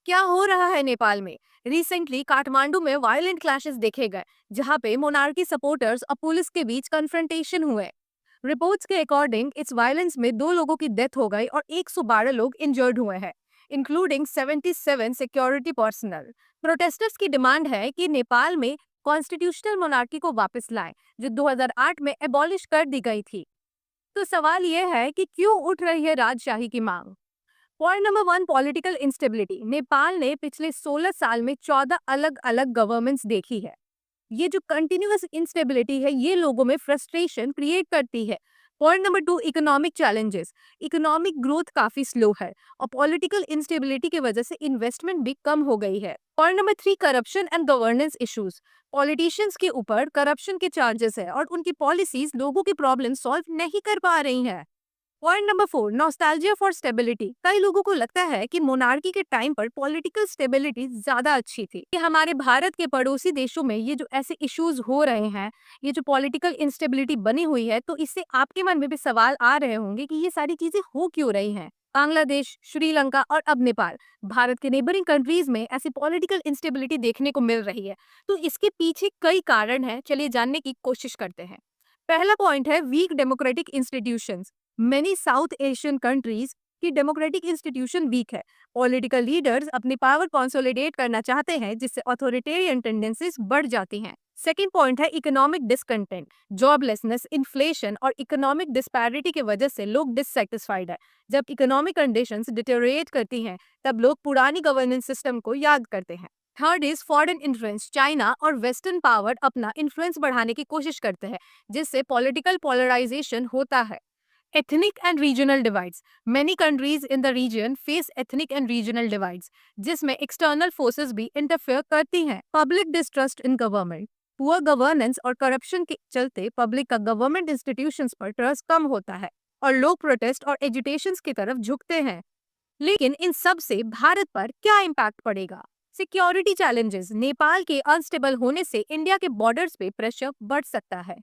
क्या हो रहा है नेपाल में? रिसेंटली काठमांडू में वायलेंट क्लैशेस देखे गए, जहां पे मोनार्की सपोर्टर्स और पुलिस के बीच कन्फ्रंटेशन हुए। रिपोर्ट्स के अकॉर्डिंग इस वायलेंस में 2 लोगों की डेथ हो गई और 112 लोग इंजर्ड हुए हैं, इंक्लूडिंग 77 सिक्योरिटी पर्सनल। प्रोटेस्टर्स की डिमांड है कि नेपाल में कॉन्स्टिट्यूशनल मोनार्की को वापस लाएं, जो 2008 में एबॉलिश कर दी गई थी। तो सवाल यह है कि क्यों उठ रही है राजशाही की मांग? Point number 1, political instability. Nepal ने पिछले 16 साल में 14 अलग अलग गवर्नमेंट्स देखी है। ये जो कंटिन्यूअस इंस्टेबिलिटी है, ये लोगों में फ्रस्ट्रेशन क्रिएट करती है। Point number 2, economic challenges. Economic growth काफी स्लो है और पॉलिटिकल इंस्टेबिलिटी की वजह से इन्वेस्टमेंट भी कम हो गई है। Point number 3, corruption and governance issues. Politicians के ऊपर करप्शन के चार्जेस है और उनकी पॉलिसीज लोगों की प्रॉब्लम सॉल्व नहीं कर पा रही है। Point number 4, nostalgia for stability. कई लोगों को लगता है कि मोनार्की के टाइम पर पॉलिटिकल स्टेबिलिटी ज्यादा अच्छी थी। कि हमारे भारत के पड़ोसी देशों में ये जो ऐसे इश्यूज हो रहे हैं, ये जो पॉलिटिकल इंस्टेबिलिटी बनी हुई है, तो इससे आपके मन में भी सवाल आ रहे होंगे कि ये सारी चीजें हो क्यों रही हैं। बांग्लादेश, श्रीलंका और अब नेपाल, भारत के नेबरिंग कंट्रीज में ऐसी पॉलिटिकल इंस्टेबिलिटी देखने को मिल रही है। तो इसके पीछे कई कारण हैं, चलिए जानने की कोशिश करते हैं। पहला पॉइंट है weak democratic institutions. Many south Asian countries की डेमोक्रेटिक इंस्टीट्यूशन वीक है। पॉलिटिकल लीडर्स अपनी पावर कंसोलिडेट करना चाहते हैं, जिससे अथॉरिटेरियन टेंडेंसीज बढ़ जाती हैं। सेकेंड पॉइंट है इकोनॉमिक डिसकंटेंट। जॉबलेसनेस, इन्फ्लेशन और इकोनॉमिक डिस्पैरिटी की वजह से लोग डिससेटिस्फाइड है। जब इकोनॉमिक कंडीशंस डिटेरियोरेट करती हैं, तब लोग पुरानी गवर्नेंस सिस्टम को याद करते हैं। Third is foreign influence. China और वेस्टर्न पावर अपना इन्फ्लुएंस बढ़ाने की कोशिश करते हैं, जिससे पॉलिटिकल पोलराइजेशन होता है। Ethnic and regional divides. Many countries in the region face ethnic and regional divides, जिसमें external forces भी interfere करती हैं। Public distrust in government. Poor governance और corruption के चलते public का government institutions पर trust कम होता है और लोग protest और agitations की तरफ झुकते हैं। लेकिन इन सब से भारत पर क्या इम्पैक्ट पड़ेगा? Security challenges. नेपाल के अनस्टेबल होने से इंडिया के बॉर्डर्स पे प्रेशर बढ़ सकता है।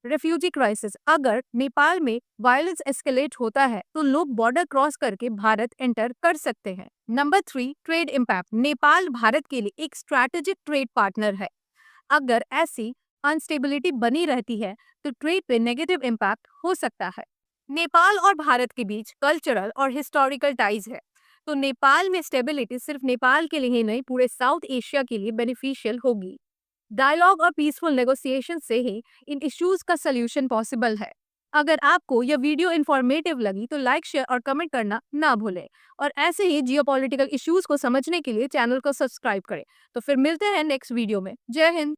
Refugee crisis. अगर नेपाल में वायलेंस एस्केलेट होता है, तो लोग बॉर्डर क्रॉस करके भारत एंटर कर सकते हैं। Number 3, trade impact. Nepal Bharat के लिए एक स्ट्रैटेजिक ट्रेड पार्टनर है। अगर ऐसी अनस्टेबिलिटी बनी रहती है, तो ट्रेड पे नेगेटिव इम्पैक्ट हो सकता है। नेपाल और भारत के बीच कल्चरल और हिस्टोरिकल टाइज है, तो नेपाल में स्टेबिलिटी सिर्फ नेपाल के लिए ही नहीं, पूरे साउथ एशिया के लिए बेनिफिशियल होगी। डायलॉग और पीसफुल नेगोशिएशन से ही इन इश्यूज का सलूशन पॉसिबल है। अगर आपको यह वीडियो इंफॉर्मेटिव लगी तो लाइक, शेयर और कमेंट करना ना भूलें और ऐसे ही जियोपॉलिटिकल इश्यूज को समझने के लिए चैनल को सब्सक्राइब करें। तो फिर मिलते हैं नेक्स्ट वीडियो में। जय हिंद।